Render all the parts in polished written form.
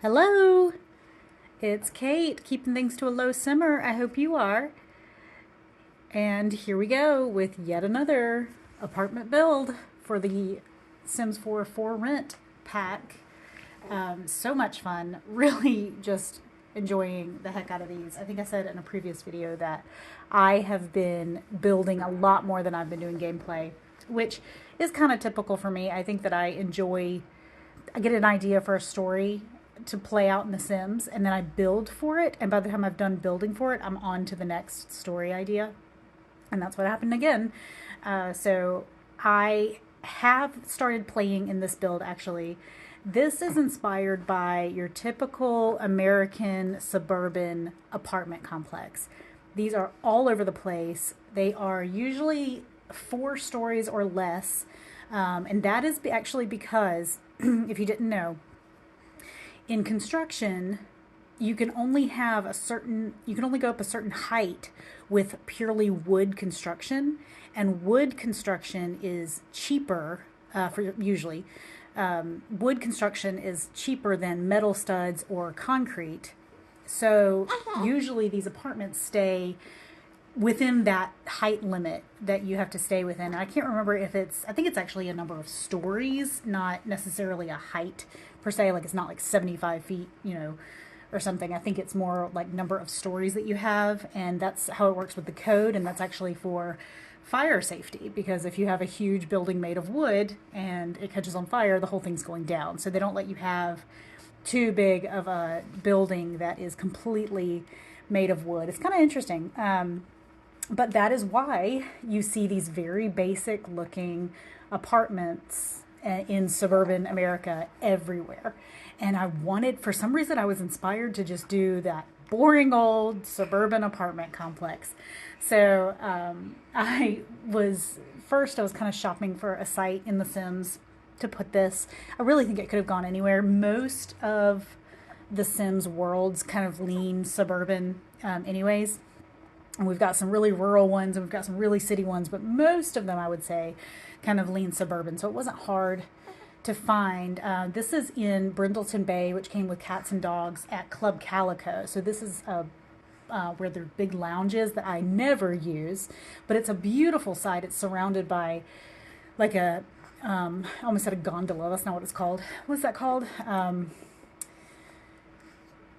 Hello, it's Kate, keeping things to a low simmer. I hope you are. And here we go with yet another apartment build for the Sims 4 for Rent pack. So much fun. Really just enjoying the heck out of these. I think I said in a previous video that I have been building a lot more than I've been doing gameplay, which is kind of typical for me. I think that I get an idea for a story to play out in The Sims, and then I build for it, and by the time I've done building for it, I'm on to the next story idea. And that's what happened again. So I have started playing in this build, actually. This is inspired by your typical American suburban apartment complex. These are all over the place. They are usually 4 stories or less, and that is actually because, if you didn't know, in construction, you can only go up a certain height with purely wood construction, and wood construction is cheaper usually. Wood construction is cheaper than metal studs or concrete. So usually these apartments stay within that height limit that you have to stay within. I can't remember if I think it's actually a number of stories, not necessarily a height per se. Like, it's not like 75 feet, or something. I think it's more like number of stories that you have, and that's how it works with the code, and that's actually for fire safety, because if you have a huge building made of wood and it catches on fire, the whole thing's going down. So they don't let you have too big of a building that is completely made of wood. It's kind of interesting. But that is why you see these very basic looking apartments in suburban America everywhere. And for some reason, I was inspired to just do that boring old suburban apartment complex. So I was kind of shopping for a site in The Sims to put this. I really think it could have gone anywhere. Most of The Sims worlds kind of lean suburban anyways. And we've got some really rural ones, and we've got some really city ones, but most of them, I would say, kind of lean suburban. So it wasn't hard to find. This is in Brindleton Bay, which came with cats and dogs at Club Calico. So this is where there are big lounges that I never use, but it's a beautiful site. It's surrounded by like I almost said a gondola. That's not what it's called. What's that called?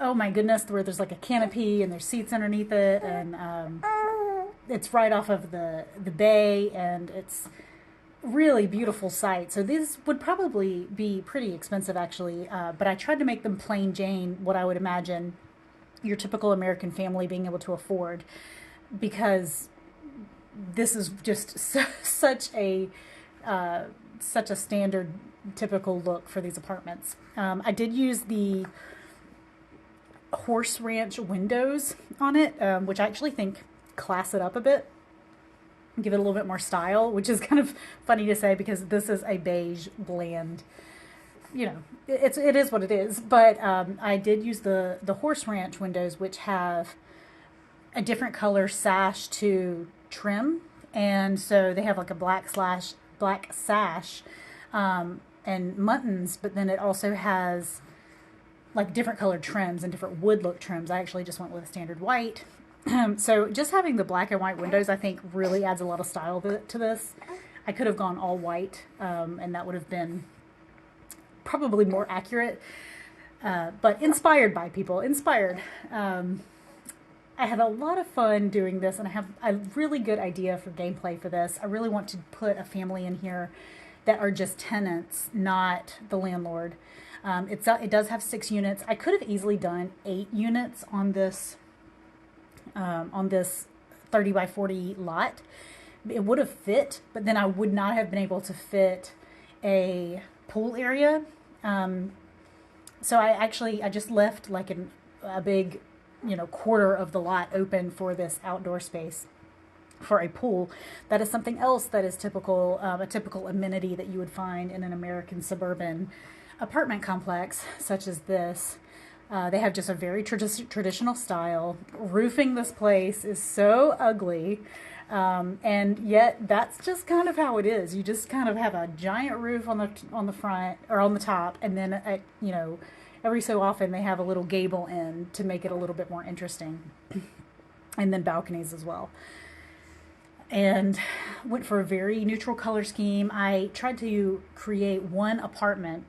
Oh my goodness, where there's like a canopy and there's seats underneath it, and it's right off of the bay, and it's really beautiful site. So these would probably be pretty expensive, actually, but I tried to make them plain Jane, what I would imagine your typical American family being able to afford, because this is just such a standard typical look for these apartments. I did use the horse ranch windows on it, which I actually think class it up a bit, give it a little bit more style, which is kind of funny to say because this is a beige bland, it is what it is. But I did use the horse ranch windows, which have a different color sash to trim, and so they have like a black sash and muttons, but then it also has like different colored trims and different wood look trims. I actually just went with a standard white. So just having the black and white windows, I think, really adds a lot of style to this. I could have gone all white, and that would have been probably more accurate, but inspired by people. I had a lot of fun doing this, and I have a really good idea for gameplay for this. I really want to put a family in here that are just tenants, not the landlord. It does have 6 units. I could have easily done 8 units on this 30 by 40 lot. It would have fit, but then I would not have been able to fit a pool area. So I just left like a big, quarter of the lot open for this outdoor space for a pool. That is something else that is typical, a typical amenity that you would find in an American suburban apartment complex such as this. They have just a very traditional style. Roofing this place is so ugly, and yet that's just kind of how it is. You just kind of have a giant roof on the front or on the top, and then every so often they have a little gable end to make it a little bit more interesting. And then balconies as well. And went for a very neutral color scheme. I tried to create one apartment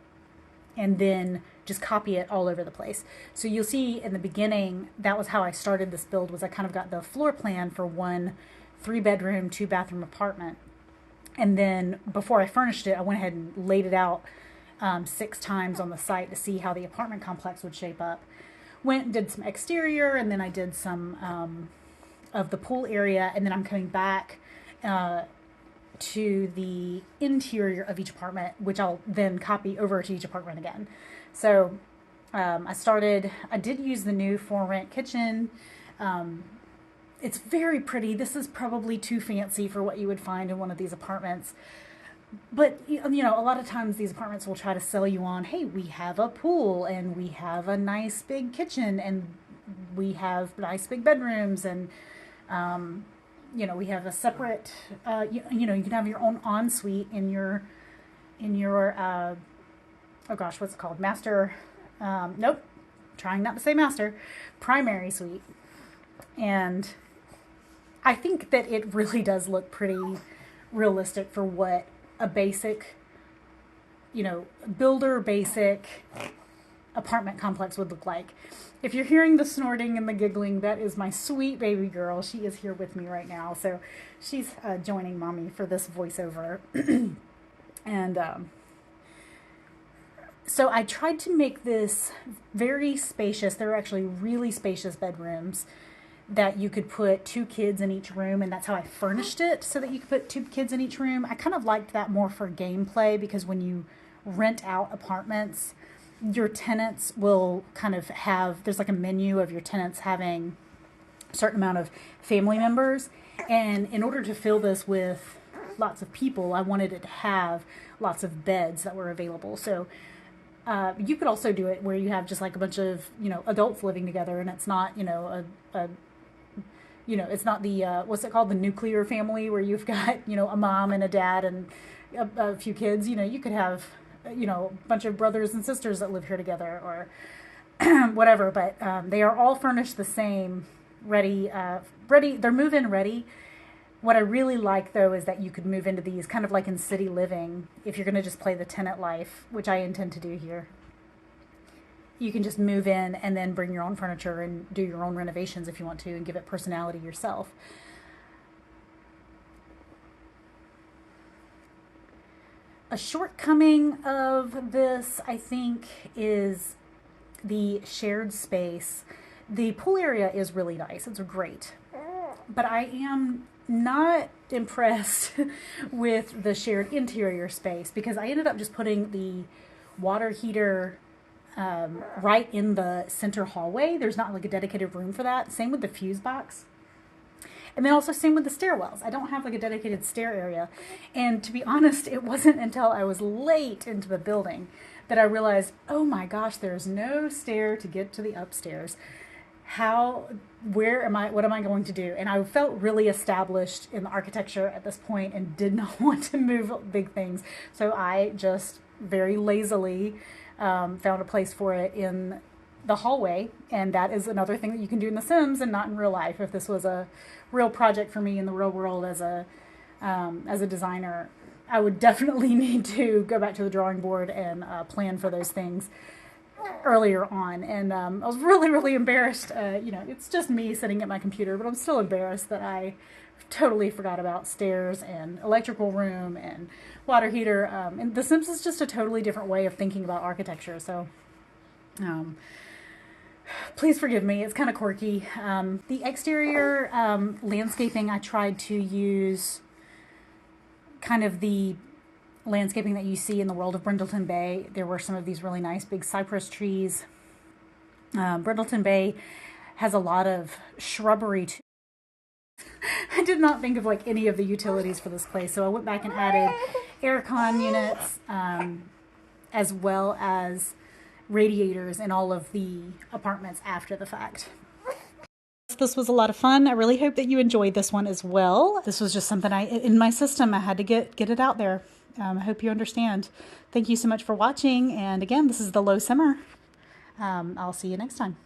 and then just copy it all over the place. So you'll see in the beginning, that was how I started this build, was I kind of got the floor plan for one 3-bedroom, 2-bathroom apartment. And then before I furnished it, I went ahead and laid it out 6 times on the site to see how the apartment complex would shape up. Went and did some exterior, and then I did some of the pool area, and then I'm coming back to the interior of each apartment, which I'll then copy over to each apartment again. So I did use the new for rent kitchen. It's very pretty. This is probably too fancy for what you would find in one of these apartments. But, you know, a lot of times these apartments will try to sell you on, hey, we have a pool and we have a nice big kitchen and we have nice big bedrooms and, you know, we have a separate, you know, you can have your own ensuite in your, oh gosh, what's it called? Master, nope, trying not to say master, primary suite. And I think that it really does look pretty realistic for what a basic, you know, builder basic apartment complex would look like. If you're hearing the snorting and the giggling, that is my sweet baby girl. She is here with me right now. So she's joining mommy for this voiceover. And so I tried to make this very spacious. There are actually really spacious bedrooms that you could put 2 kids in each room, and that's how I furnished it, so that you could put 2 kids in each room. I kind of liked that more for gameplay, because when you rent out apartments, your tenants will kind of have, there's like a menu of your tenants having a certain amount of family members, and in order to fill this with lots of people, I wanted it to have lots of beds that were available. So you could also do it where you have just like a bunch of, you know, adults living together, and it's not, you know, you know, it's not the, what's it called? The nuclear family, where you've got, you know, a mom and a dad and a few kids. You know, you could have, you know, a bunch of brothers and sisters that live here together, or whatever. But they are all furnished the same, ready, they're move-in ready. What I really like, though, is that you could move into these kind of like in city living, if you're going to just play the tenant life, which I intend to do here. You can just move in and then bring your own furniture and do your own renovations if you want to, and give it personality yourself. A shortcoming of this, I think, is the shared space. The pool area is really nice. It's great. But I am not impressed with the shared interior space, because I ended up just putting the water heater right in the center hallway. There's not like a dedicated room for that. Same with the fuse box. And then also same with the stairwells. I don't have like a dedicated stair area. And to be honest, it wasn't until I was late into the building that I realized, oh my gosh, there's no stair to get to the upstairs. What am I going to do? And I felt really established in the architecture at this point and did not want to move big things. So I just very lazily found a place for it in the hallway. And that is another thing that you can do in The Sims and not in real life. If this was a real project for me in the real world as a designer, I would definitely need to go back to the drawing board and plan for those things earlier on. And I was really, really embarrassed. You know, it's just me sitting at my computer, but I'm still embarrassed that I totally forgot about stairs and electrical room and water heater. And The Sims is just a totally different way of thinking about architecture. So please forgive me. It's kind of quirky. The exterior landscaping, I tried to use kind of the landscaping that you see in the world of Brindleton Bay. There were some of these really nice big cypress trees. Brindleton Bay has a lot of shrubbery too. I did not think of like any of the utilities for this place, so I went back and added aircon units, as well as radiators in all of the apartments after the fact. This was a lot of fun. I really hope that you enjoyed this one as well. This was just something in my system. I had to get it out there. I hope you understand. Thank you so much for watching. And again, this is TheLowSimmer. I'll see you next time.